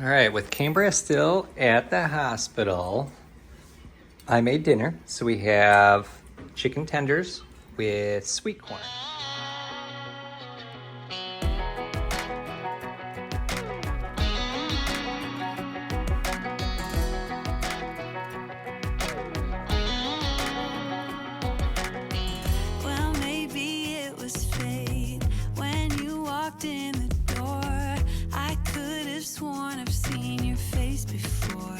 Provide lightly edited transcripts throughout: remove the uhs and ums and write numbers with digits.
All right, with Cambriea still at the hospital, I made dinner. So we have chicken tenders with sweet corn. Well, maybe it was fate when you walked in the door. I could have sworn I've seen your face before.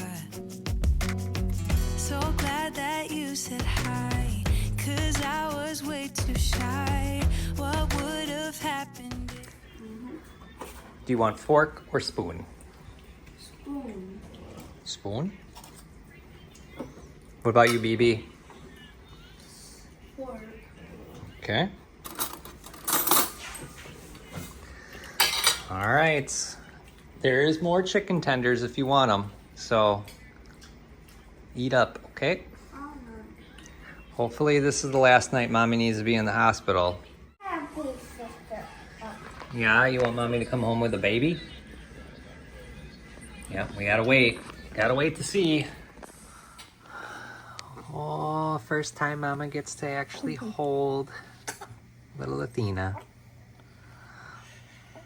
So glad that you said hi, 'cause I was way too shy. What would have happened if... Do you want fork or spoon? Spoon. Spoon? What about you, BB? Fork. Okay. All right. There is more chicken tenders if you want them. So eat up, okay? Hopefully this is the last night Mommy needs to be in the hospital. Yeah, you want Mommy to come home with a baby? Yeah, we gotta wait. Gotta wait to see. Oh, first time Mama gets to actually hold little Athena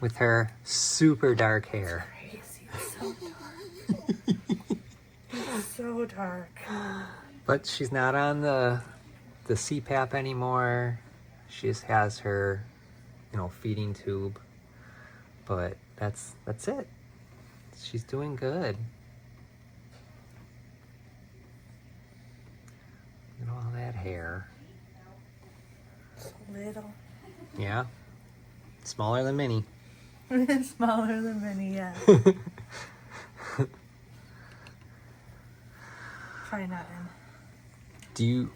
with her super dark hair. Crazy. It's so dark. It's so dark. But she's not on the CPAP anymore. She just has her, feeding tube. But that's it. She's doing good. Look at all that hair. So little. Yeah. Smaller than Minnie. Smaller than Minnie, yeah. Try not in.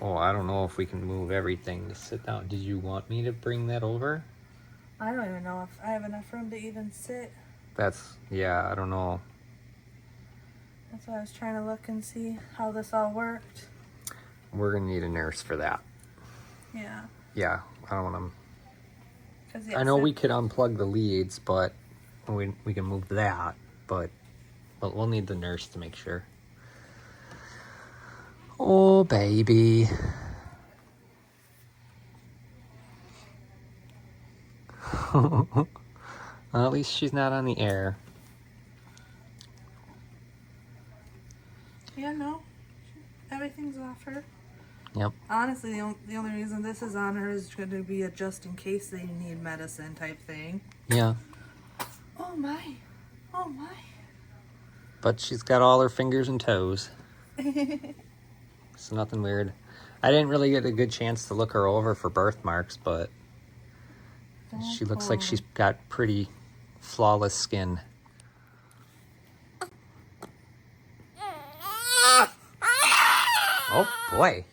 I don't know if we can move everything to sit down. Did you want me to bring that over? I don't even know if I have enough room to even sit. I don't know. That's why I was trying to look and see how this all worked. We're gonna need a nurse for that. Yeah. Yeah, I don't want 'Cause, to. I know we could unplug the leads, but we can move that. But we'll need the nurse to make sure. Oh, baby. Well, at least she's not on the air. Yeah, no. Everything's off her. Yep. Honestly, the only reason this is on her is going to be a just in case they need medicine type thing. Yeah. Oh my. Oh my. But she's got all her fingers and toes. So nothing weird. I didn't really get a good chance to look her over for birthmarks, but she looks like she's got pretty flawless skin. Oh boy.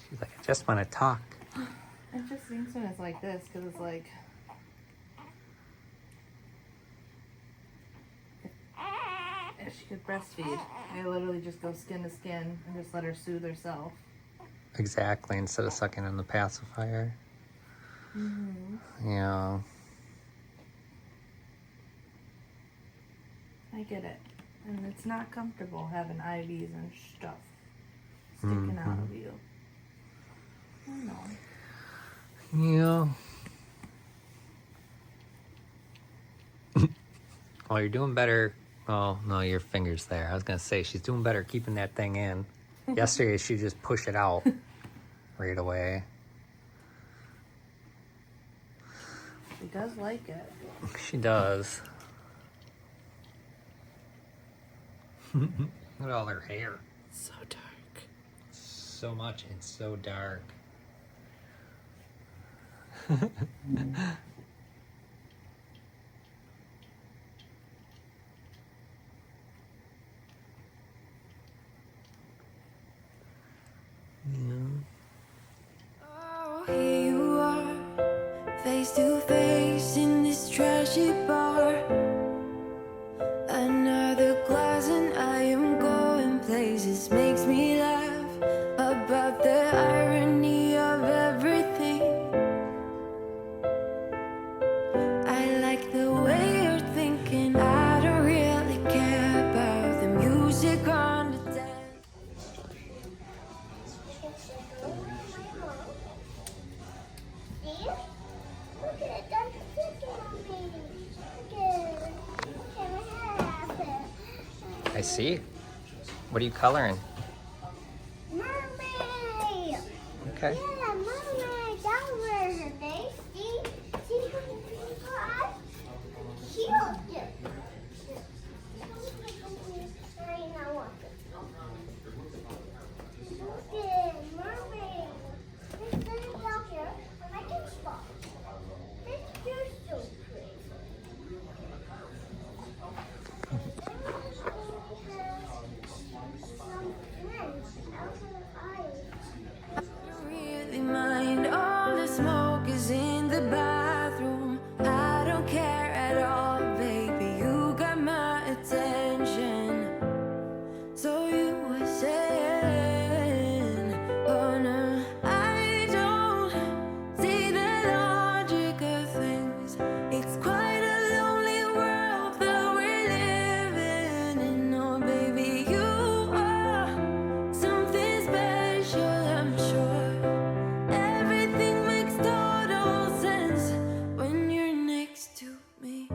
She's like, I just want to talk. It just seems when it's like this, because it's like... If she could breastfeed, I literally just go skin to skin and just let her soothe herself. Exactly, instead of sucking on the pacifier. Mm-hmm. Yeah. I get it. And it's not comfortable having IVs and stuff sticking out of you. I know. Yeah. Well, you're doing better. Oh, no, your finger's there. I was going to say, she's doing better keeping that thing in. Yesterday, she just pushed it out right away. She does like it. She does. Look at all her hair. So dark. So much and so dark. face to face in this trashy bar. Another glass and I am going places. Makes me laugh about the irony of everything. I like the way you're thinking. I don't really care about the music on the dance. I see. What are you coloring? Mermaid! Okay. Yeah, mermaid. Down where her face. See her eyes? Cute. Look at mermaid. This is down here, and I can spot. This is so pretty. Really mind all the smoke is in the bathroom. I don't care at all, baby. You got my attention. So you were saying, oh no, I don't see the logic of things. It's quite a lonely world that we're living in. Oh, baby, you are something special, I'm sure. Everything makes total sense when you're next to me.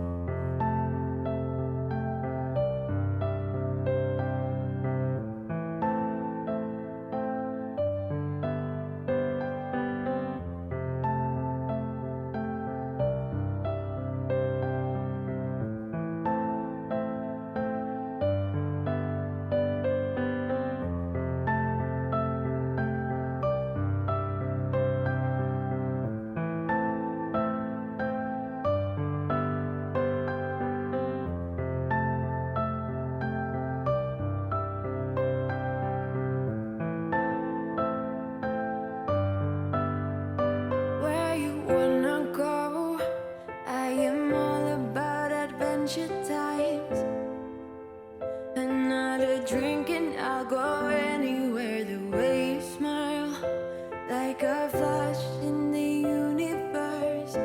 Where you wanna go? I am all about adventure times. Another drink and I'll go anywhere. The way you smile, like a flash in the universe.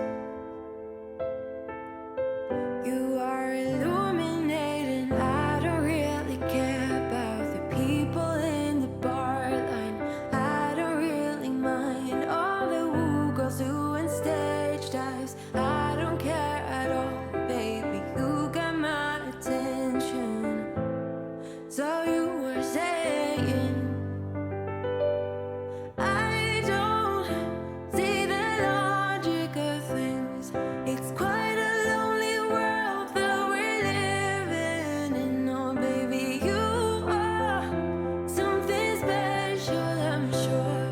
You are illuminating. I don't really care about the people in the bar line. I don't really mind all the woo girls doing stage dives. I don't care at all, baby. You got my attention. So you were saying, I don't see the logic of things. It's quite a lonely world that we're living in. Oh, baby, you are something special, I'm sure.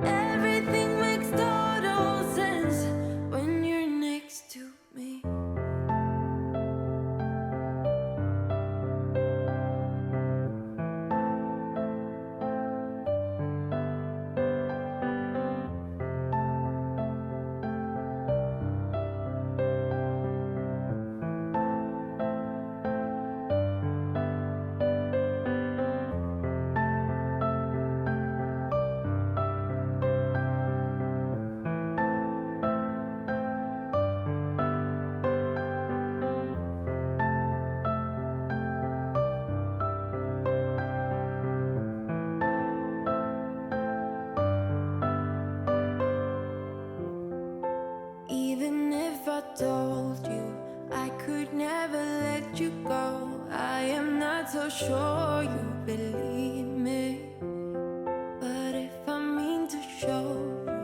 Everything makes total sense when you're next to me. Even if I told you I could never let you go, I am not so sure you believe me. But if I mean to show you,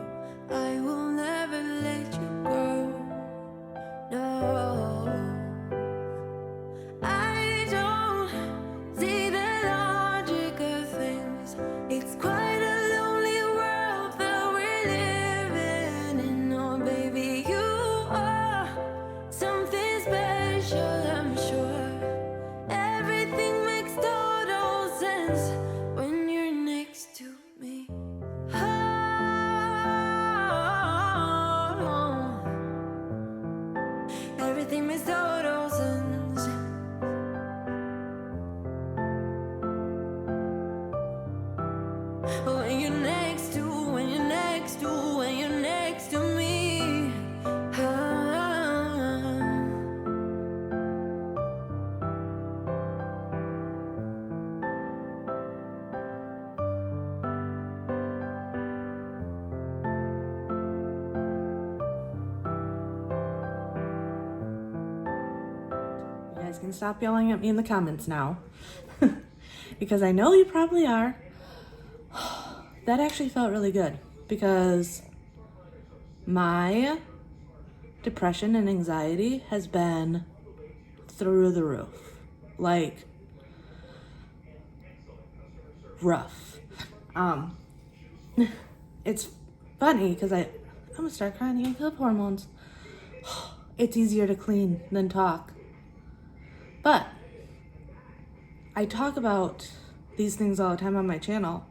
I will never let you go. No, I don't see the logic of things. It's quite a lonely world that we're living in. Oh, baby, you are something special, I'm sure. Everything makes total sense when you're next to me. Oh, everything makes total sense. When you're next to, when you're next to, when you're next to me. You guys can stop yelling at me in the comments now. Because I know you probably are. That actually felt really good because my depression and anxiety has been through the roof. Like, rough. It's funny because I'm gonna start crying again because of hormones. It's easier to clean than talk. But I talk about these things all the time on my channel.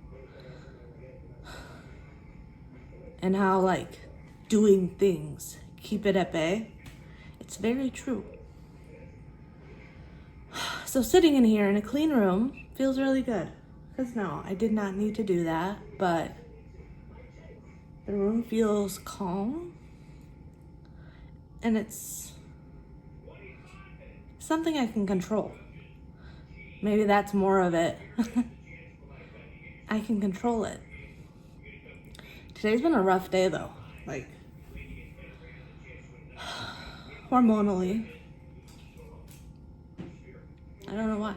And how, like, doing things keep it at bay. It's very true. So sitting in here in a clean room feels really good. Because no, I did not need to do that. But the room feels calm. And it's something I can control. Maybe that's more of it. I can control it. Today's been a rough day though, like hormonally. I don't know why.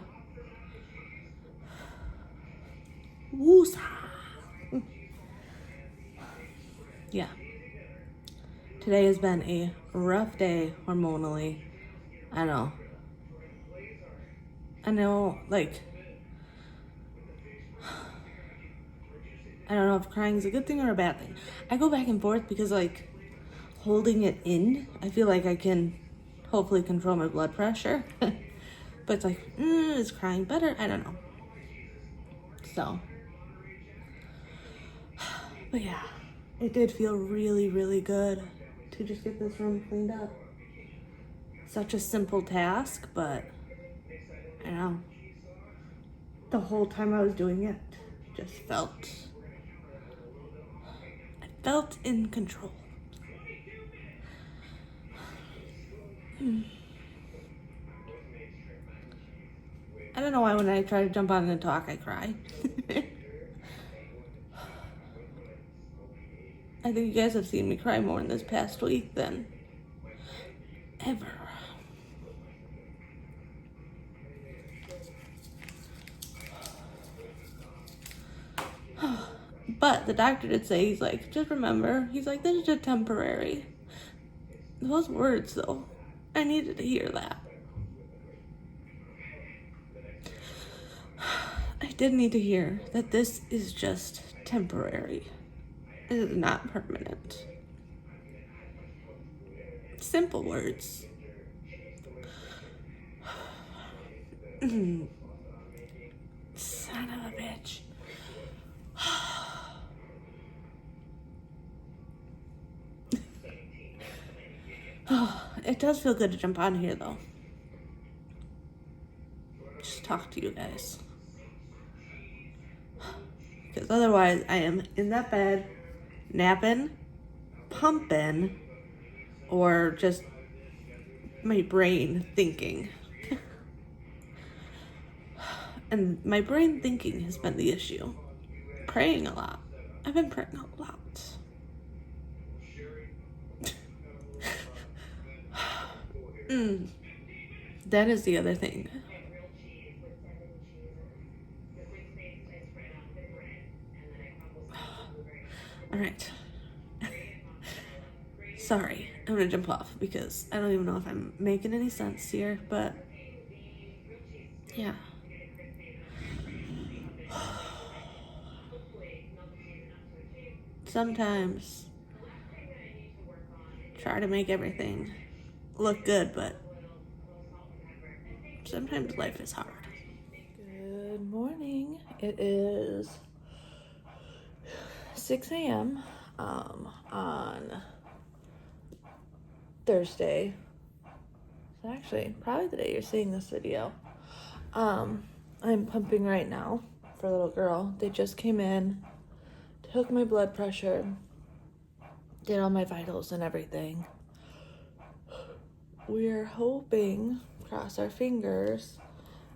Woosah. Yeah. Today has been a rough day hormonally. I know, like, I don't know if crying is a good thing or a bad thing. I go back and forth because, like, holding it in, I feel like I can hopefully control my blood pressure. But it's like, is crying better? I don't know. So, but yeah, it did feel really, really good to just get this room cleaned up. Such a simple task, but I know. The whole time I was doing it, just felt in control. I don't know why when I try to jump on and talk, I cry. I think you guys have seen me cry more in this past week than ever. But the doctor did say, he's like, just remember, he's like, this is just temporary. Those words, though, I needed to hear that. I did need to hear that this is just temporary. It is not permanent. Simple words. Son of a bitch. It does feel good to jump on here, though. Just talk to you guys. Because otherwise, I am in that bed, napping, pumping, or just my brain thinking. And my brain thinking has been the issue. Praying a lot. I've been praying a lot. That is the other thing. All right. Sorry, I'm gonna jump off because I don't even know if I'm making any sense here, but yeah. Sometimes try to make everything look good, but sometimes life is hard. Good morning. It is 6 a.m. On Thursday, actually, probably the day you're seeing this video. I'm pumping right now for a little girl. They just came in, took my blood pressure, did all my vitals and everything. We're hoping, cross our fingers,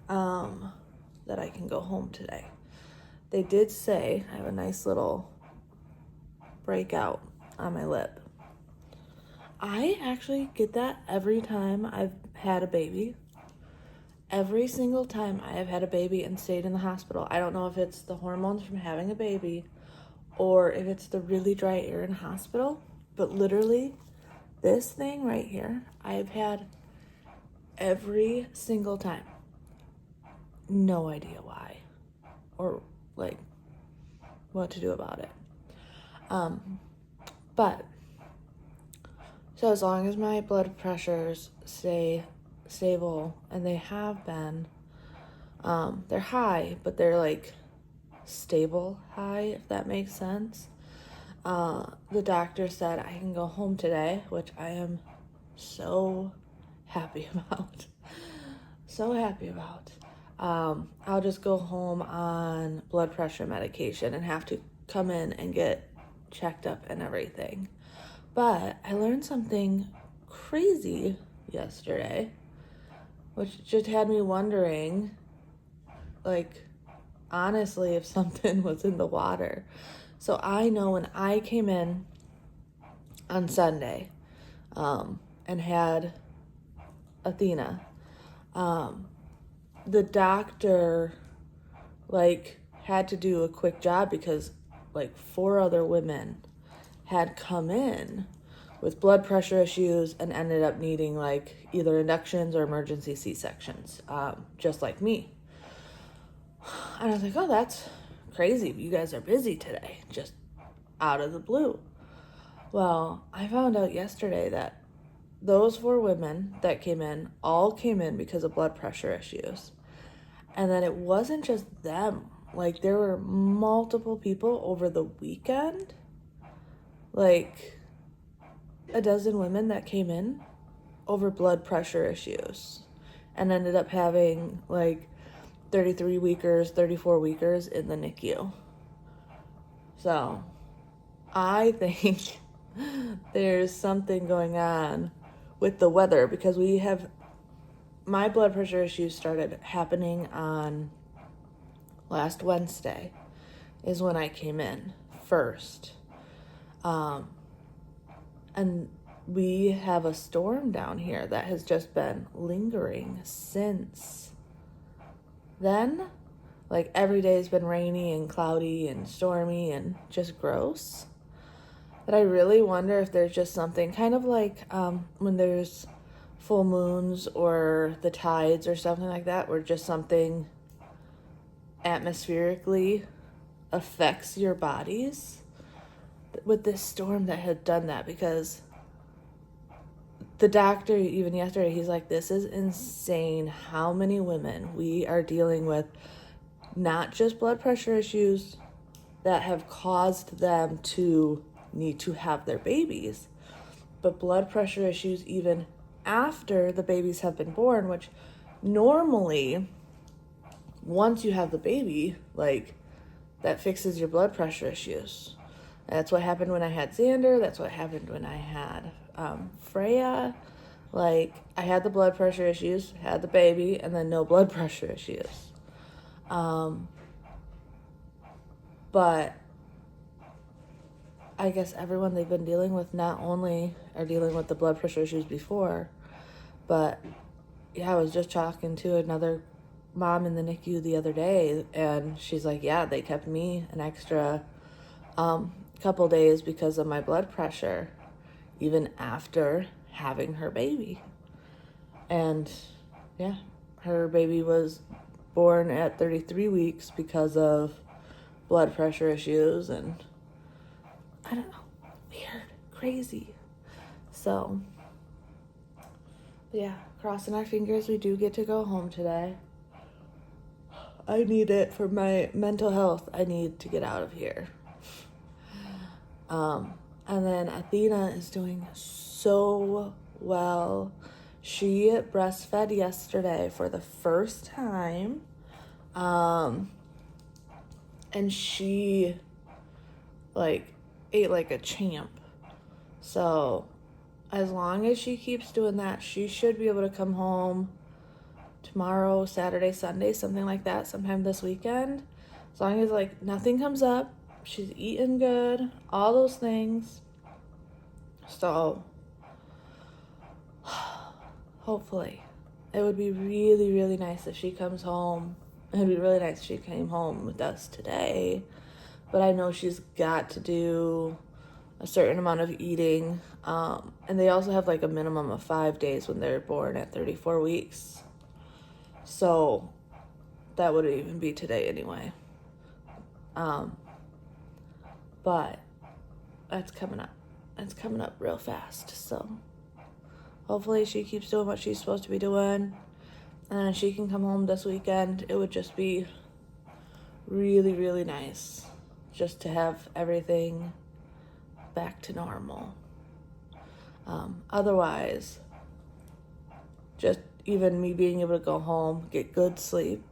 that I can go home today. They did say I have a nice little breakout on my lip. I actually get that every time I've had a baby. Every single time I have had a baby and stayed in the hospital. I don't know if it's the hormones from having a baby or if it's the really dry air in hospital, but literally this thing right here, I've had every single time. No idea why or like what to do about it. But so as long as my blood pressures stay stable, and they have been, they're high, but they're like stable high, if that makes sense. The doctor said I can go home today, which I am so happy about. So happy about. I'll just go home on blood pressure medication and have to come in and get checked up and everything. But I learned something crazy yesterday, which just had me wondering, like, honestly, if something was in the water. So I know when I came in on Sunday, and had Athena, the doctor, like, had to do a quick job because, like, 4 other women had come in with blood pressure issues and ended up needing, like, either inductions or emergency C-sections, just like me. And I was like, oh, that's crazy. You guys are busy today, just out of the blue. Well, I found out yesterday that those 4 women that came in all came in because of blood pressure issues. And then it wasn't just them. Like, there were multiple people over the weekend, like a dozen women that came in over blood pressure issues and ended up having like 33 weekers, 34 weekers in the NICU. So I think there's something going on with the weather, because my blood pressure issues started happening on last Wednesday is when I came in first. And we have a storm down here that has just been lingering since then. Like, every day has been rainy and cloudy and stormy and just gross. But I really wonder if there's just something kind of like when there's full moons or the tides or something like that, where just something atmospherically affects your bodies. With this storm that had done that, because the doctor, even yesterday, he's like, this is insane how many women we are dealing with, not just blood pressure issues that have caused them to need to have their babies, but blood pressure issues even after the babies have been born, which normally once you have the baby, like, that fixes your blood pressure issues. That's what happened when I had Xander. That's what happened when I had Freya. Like, I had the blood pressure issues, had the baby, and then no blood pressure issues. But I guess everyone they've been dealing with not only are dealing with the blood pressure issues before, but yeah, I was just talking to another mom in the NICU the other day, and she's like, yeah, they kept me an extra couple days because of my blood pressure, even after having her baby. And yeah, her baby was born at 33 weeks because of blood pressure issues, and I don't know, weird, crazy. So yeah, crossing our fingers we do get to go home today. I need it for my mental health. I need to get out of here. And then Athena is doing so well. She breastfed yesterday for the first time. And she like ate like a champ. So as long as she keeps doing that, she should be able to come home tomorrow, Saturday, Sunday, something like that, sometime this weekend. As long as like nothing comes up, she's eating good, all those things. So hopefully it would be really, really nice if she comes home. It would be really nice if she came home with us today. But I know she's got to do a certain amount of eating. And they also have like a minimum of 5 days when they're born at 34 weeks. So that would even be today anyway. But that's coming up. It's coming up real fast. So hopefully she keeps doing what she's supposed to be doing. And she can come home this weekend. It would just be really, really nice just to have everything back to normal. Otherwise, just even me being able to go home, get good sleep,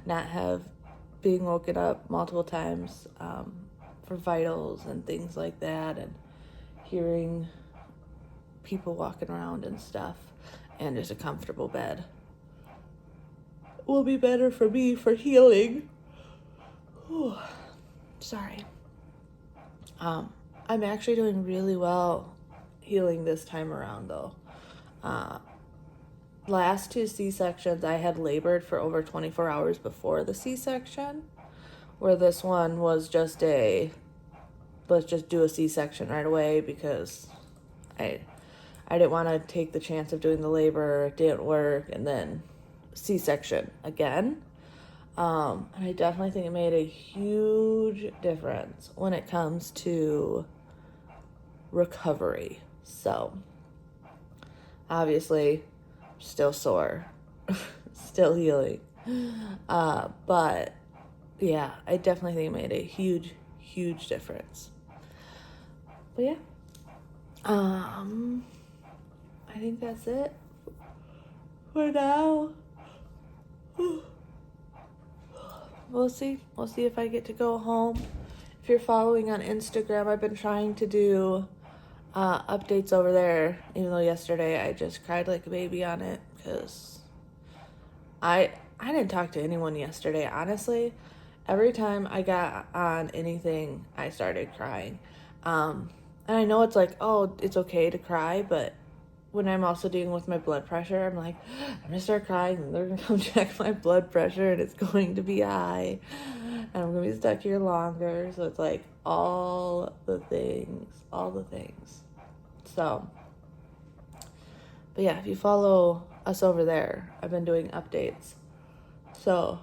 not have being woken up multiple times for vitals and things like that, and hearing people walking around and stuff, and just a comfortable bed will be better for me for healing. Whew. Sorry. I'm actually doing really well healing this time around though. Last 2 C-sections I had labored for over 24 hours before the C-section, where this one was just let's just do a C-section right away because I didn't want to take the chance of doing the labor. It didn't work, and then C-section again. And I definitely think it made a huge difference when it comes to recovery. So obviously still sore, still healing. But yeah, I definitely think it made a huge, huge difference. But yeah, I think that's it for now. We'll see if I get to go home. If you're following on Instagram, I've been trying to do updates over there, even though yesterday I just cried like a baby on it because I didn't talk to anyone yesterday, honestly. Every time I got on anything, I started crying. And I know it's like, oh, it's okay to cry, but when I'm also dealing with my blood pressure, I'm like, I'm gonna start crying and they're gonna come check my blood pressure and it's going to be high and I'm gonna be stuck here longer. So it's like all the things. So, but yeah, if you follow us over there, I've been doing updates. So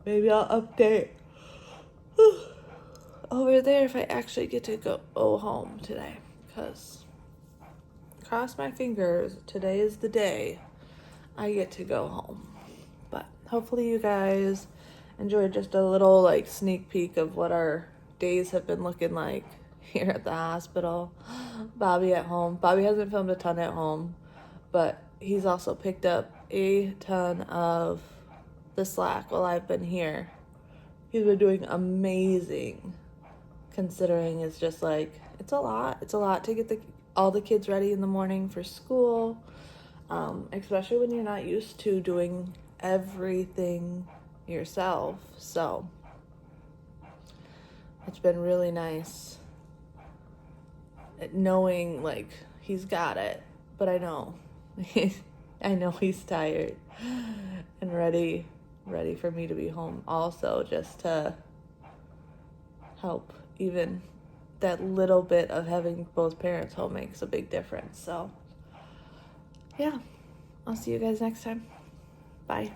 maybe I'll update over there if I actually get to go home today, because cross my fingers, today is the day I get to go home. But hopefully you guys enjoyed just a little like sneak peek of what our days have been looking like here at the hospital. Bobby at home. Bobby hasn't filmed a ton at home, but he's also picked up a ton of the slack while I've been here. He's been doing amazing, considering it's just like, it's a lot to get all the kids ready in the morning for school, especially when you're not used to doing everything yourself. So it's been really nice knowing like he's got it, but I know he's tired and ready for me to be home also, just to help. Even that little bit of having both parents home makes a big difference. So yeah, I'll see you guys next time. Bye.